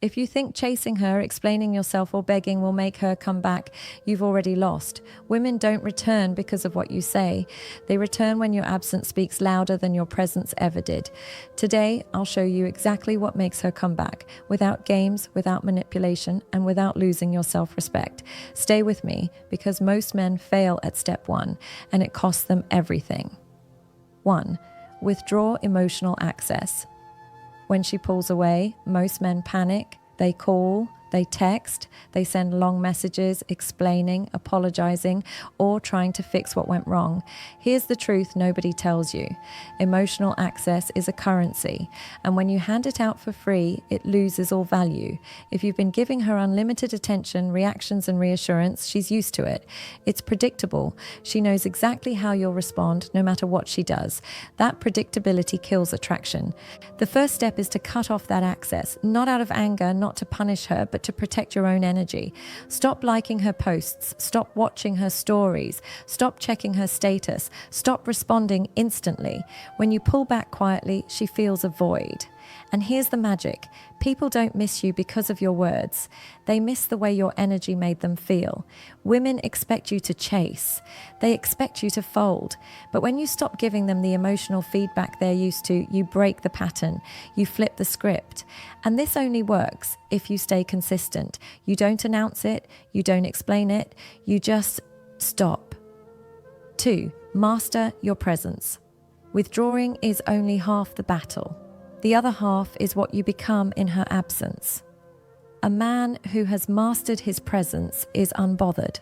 If you think chasing her, explaining yourself, or begging will make her come back, you've already lost. Women don't return because of what you say. They return when your absence speaks louder than your presence ever did. Today, I'll show you exactly what makes her come back, without games, without manipulation, and without losing your self-respect. Stay with me, because most men fail at step 1, and it costs them everything. 1. Withdraw emotional access. When she pulls away, most men panic. They call, they text, they send long messages explaining, apologizing, or trying to fix what went wrong. Here's the truth nobody tells you. Emotional access is a currency, and when you hand it out for free, it loses all value. If you've been giving her unlimited attention, reactions, and reassurance, she's used to it. It's predictable. She knows exactly how you'll respond, no matter what she does. That predictability kills attraction. The first step is to cut off that access, not out of anger, not to punish her, but to protect your own energy. Stop liking her posts. Stop watching her stories. Stop checking her status. Stop responding instantly. When you pull back quietly, she feels a void. And here's the magic. People don't miss you because of your words. They miss the way your energy made them feel. Women expect you to chase. They expect you to fold. But when you stop giving them the emotional feedback they're used to, you break the pattern. You flip the script. And this only works if you stay consistent. You don't announce it. You don't explain it. You just stop. 2. Master your presence. Withdrawing is only half the battle. The other half is what you become in her absence. A man who has mastered his presence is unbothered,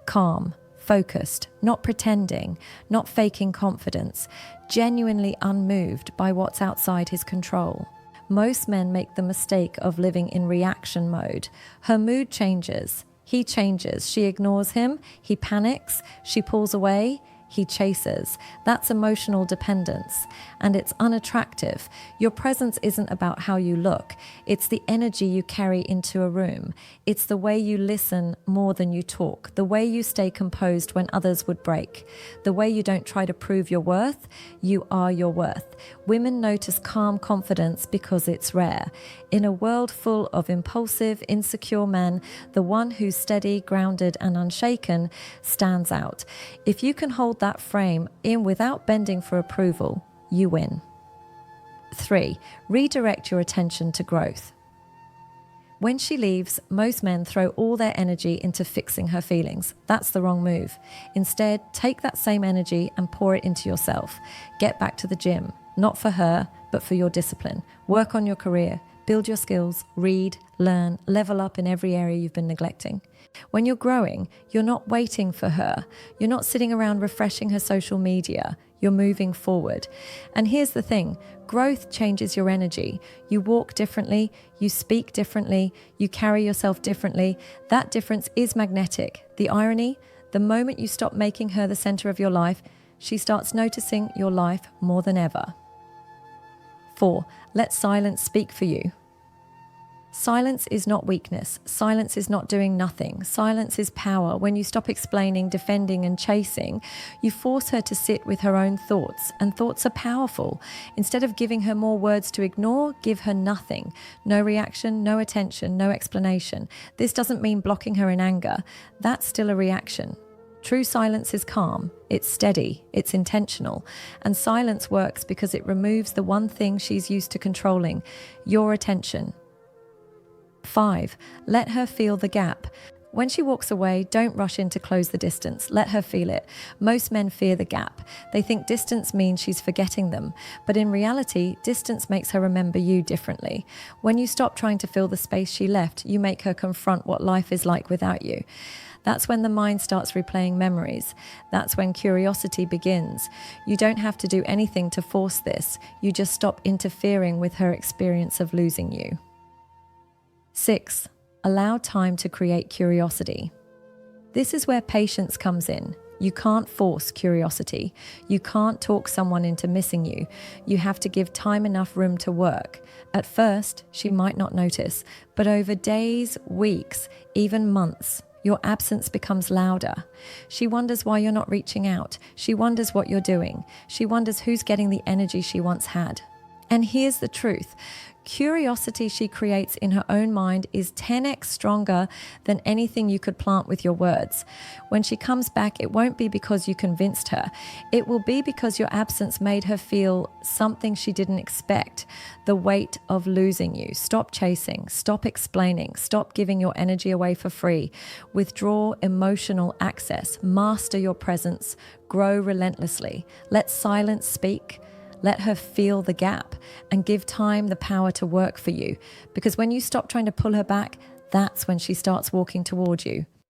calm, focused, not pretending, not faking confidence, genuinely unmoved by what's outside his control. Most men make the mistake of living in reaction mode. Her mood changes, he changes, she ignores him, he panics, she pulls away, he chases. That's emotional dependence, and it's unattractive. Your presence isn't about how you look. It's the energy you carry into a room. It's the way you listen more than you talk, the way you stay composed when others would break, the way you don't try to prove your worth. You are your worth. Women notice calm confidence because it's rare. In a world full of impulsive, insecure men, the one who's steady, grounded, and unshaken stands out. If you can hold that frame in without bending for approval, you win. 3. Redirect your attention to growth. When she leaves, most men throw all their energy into fixing her feelings. That's the wrong move. Instead, take that same energy and pour it into yourself. Get back to the gym, not for her, but for your discipline. Work on your career. Build your skills, read, learn, level up in every area you've been neglecting. When you're growing, you're not waiting for her. You're not sitting around refreshing her social media. You're moving forward. And here's the thing, growth changes your energy. You walk differently, you speak differently, you carry yourself differently. That difference is magnetic. The irony, the moment you stop making her the center of your life, she starts noticing your life more than ever. 4. Let silence speak for you. Silence is not weakness. Silence is not doing nothing. Silence is power. When you stop explaining, defending, and chasing, you force her to sit with her own thoughts, and thoughts are powerful. Instead of giving her more words to ignore, give her nothing. No reaction, no attention, no explanation. This doesn't mean blocking her in anger. That's still a reaction. True silence is calm, it's steady, it's intentional, and silence works because it removes the one thing she's used to controlling, your attention. 5. Let her feel the gap. When she walks away, don't rush in to close the distance. Let her feel it. Most men fear the gap. They think distance means she's forgetting them. But in reality, distance makes her remember you differently. When you stop trying to fill the space she left, you make her confront what life is like without you. That's when the mind starts replaying memories. That's when curiosity begins. You don't have to do anything to force this. You just stop interfering with her experience of losing you. 6. Allow time to create curiosity. This is where patience comes in. You can't force curiosity. You can't talk someone into missing you. You have to give time enough room to work. At first, she might not notice, but over days, weeks, even months, your absence becomes louder. She wonders why you're not reaching out. She wonders what you're doing. She wonders who's getting the energy she once had. And here's the truth. Curiosity she creates in her own mind is 10x stronger than anything you could plant with your words. When she comes back, it won't be because you convinced her. It will be because your absence made her feel something she didn't expect. The weight of losing you. Stop chasing. Stop explaining. Stop giving your energy away for free. Withdraw emotional access. Master your presence. Grow relentlessly. Let silence speak. Let her feel the gap and give time the power to work for you. Because when you stop trying to pull her back, that's when she starts walking toward you.